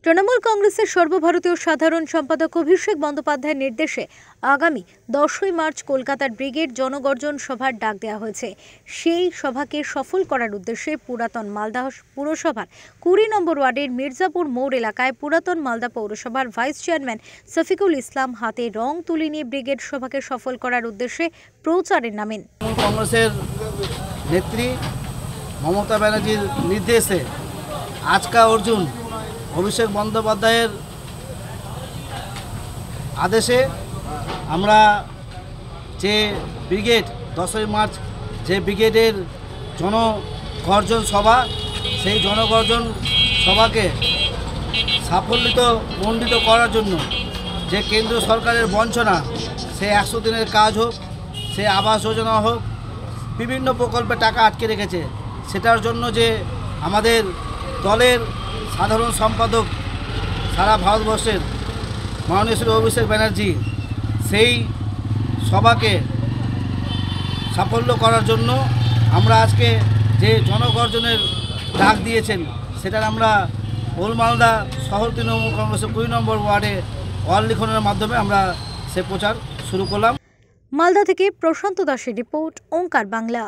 তৃণমূল কংগ্রেসের সর্বভারতীয় সাধারণ সম্পাদক অভিষেক বন্দ্যোপাধ্যায়ের নির্দেশে আগামী 10ই মার্চ কলকাতার ব্রিগেড জনগর্জন সভার ডাক দেওয়া হয়েছে। সেই সভাকে সফল করার উদ্দেশ্যে পুরাতন মালদা পুরসভার 20 নম্বর ওয়ার্ডের মির্জাপুর মোড় এলাকায় পুরাতন মালদা পৌরসভার ভাইস চেয়ারম্যান শফিকুল ইসলাম হাতে রং তুলি নিয়ে ব্রিগেড সভাকে সফল করার উদ্দেশ্যে প্রচারে নামেন। কংগ্রেসের নেত্রী মমতা ব্যানার্জির নির্দেশে আজকা অর্জুন অভিষেক বন্দ্যোপাধ্যায়ের আদেশে আমরা যে ব্রিগেড 10ই মার্চ যে ব্রিগেডের জনগর্জন সভা, সেই জনগর্জন সভাকে সাফল্যমণ্ডিত করার জন্য যে কেন্দ্র সরকারের বঞ্চনা, সে 100 দিনের কাজ হোক, সে আবাস যোজনা হোক, বিভিন্ন প্রকল্পে টাকা আটকে রেখেছে, সেটার জন্য যে আমাদের দলের সাধারণ সম্পাদক সারা ভারতবর্ষের মাননীয় শ্রী অভিষেক ব্যানার্জি সেই সভাকে সাফল্য করার জন্য আমরা আজকে যে জনগর্জনের ডাক দিয়েছেন, সেটার আমরা ওল্ড মালদা শহর তৃণমূল কংগ্রেসের 20 নম্বর ওয়ার্ডে ওয়াল লিখনের মাধ্যমে আমরা সে প্রচার শুরু করলাম। মালদা থেকে প্রশান্ত দাসের রিপোর্ট, ওঙ্কার বাংলা।